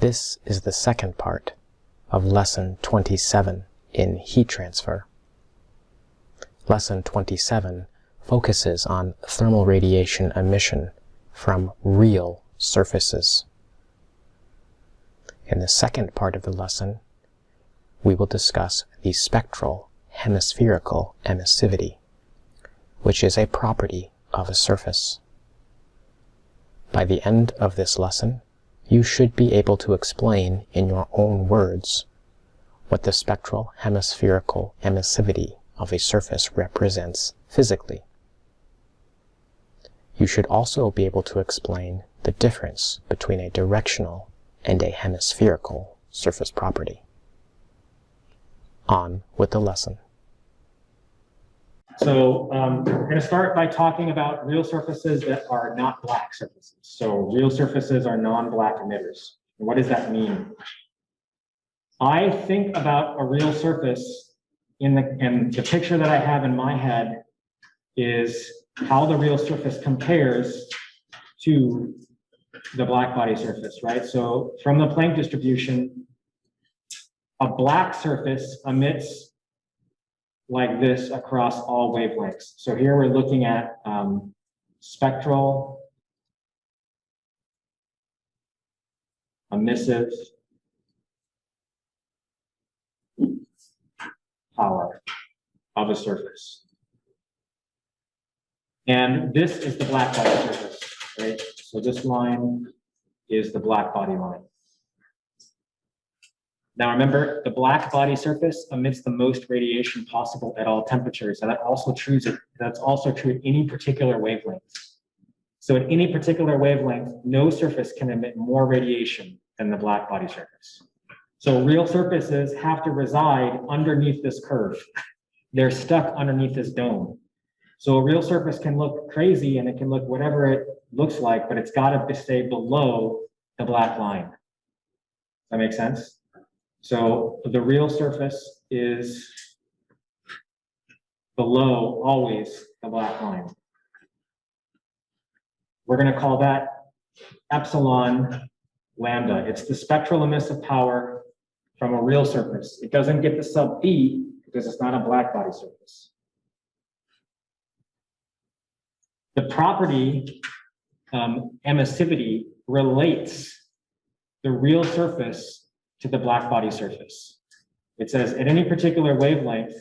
This is the second part of Lesson 27 in heat transfer. Lesson 27 focuses on thermal radiation emission from real surfaces. In the second part of the lesson, we will discuss the spectral hemispherical emissivity, which is a property of a surface. By the end of this lesson, you should be able to explain in your own words what the spectral hemispherical emissivity of a surface represents physically. You should also be able to explain the difference between a directional and a hemispherical surface property. On with the lesson. So we're going to start by talking about real surfaces that are not black surfaces. So real surfaces are non-black emitters. What does that mean? I think about a real surface and the picture that I have in my head is how the real surface compares to the black body surface, right? So from the Planck distribution, a black surface emits like this across all wavelengths. So here we're looking at spectral emissive power of a surface. And this is the black body surface, right? So this line is the black body line. Now remember, the black body surface emits the most radiation possible at all temperatures, and that's also true at any particular wavelength. So at any particular wavelength, no surface can emit more radiation than the black body surface. So real surfaces have to reside underneath this curve. They're stuck underneath this dome. So a real surface can look crazy and it can look whatever it looks like, but it's got to stay below the black line. Does that make sense? So the real surface is below always the black line. We're going to call that epsilon lambda. It's the spectral emissive power from a real surface. It doesn't get the sub B because it's not a black body surface. The property emissivity relates the real surface to the black body surface. It says at any particular wavelength,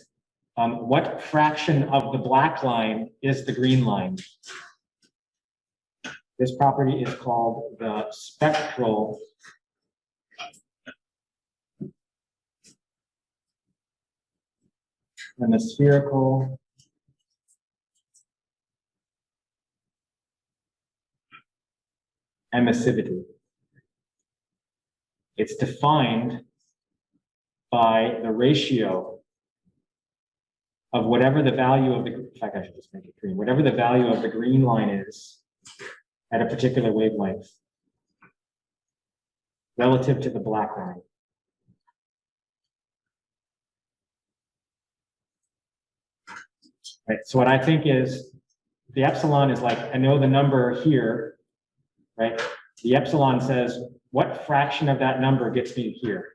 what fraction of the black line is the green line? This property is called the spectral hemispherical emissivity. It's defined by the ratio of whatever the value of the, in fact, I should just make it green, whatever the value of the green line is at a particular wavelength relative to the black line. Right, so what I think is the epsilon is like, I know the number here, right? The epsilon says, what fraction of that number gets me here,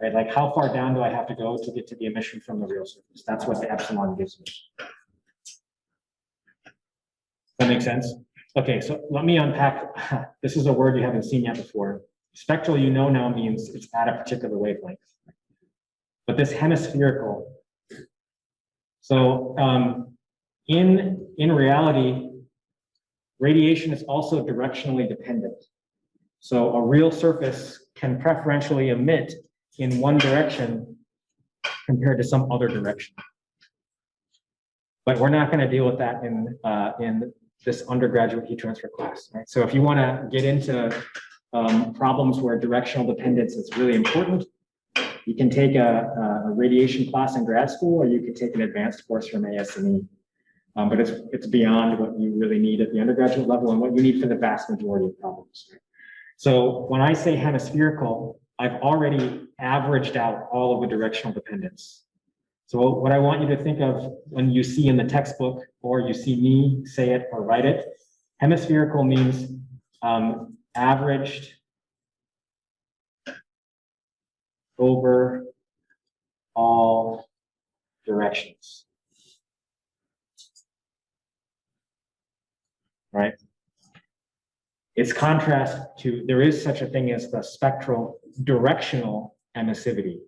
right? Like how far down do I have to go to get to the emission from the real surface? That's what the epsilon gives me. Does that make sense? Okay, so let me unpack. This is a word you haven't seen yet before. Spectral, you know now means it's at a particular wavelength. But this hemispherical, so in reality, radiation is also directionally dependent. So a real surface can preferentially emit in one direction compared to some other direction. But we're not going to deal with that in this undergraduate heat transfer class. Right? So if you want to get into problems where directional dependence is really important, you can take a radiation class in grad school, or you can take an advanced course from AS&E. But it's beyond what you really need at the undergraduate level and what you need for the vast majority of problems. So when I say hemispherical, I've already averaged out all of the directional dependence. So what I want you to think of when you see in the textbook, or you see me say it or write it, hemispherical means averaged over all directions. Right? Its contrast to, there is such a thing as the spectral directional emissivity.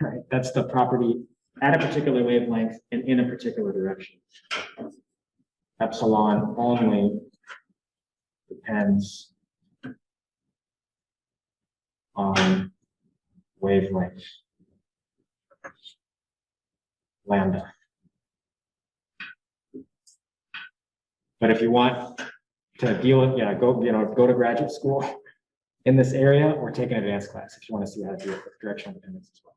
Right? That's the property at a particular wavelength and in a particular direction. Epsilon only depends on wavelength lambda. But if you want to deal with, go to graduate school in this area or take an advanced class if you want to see how to deal with directional dependence as well.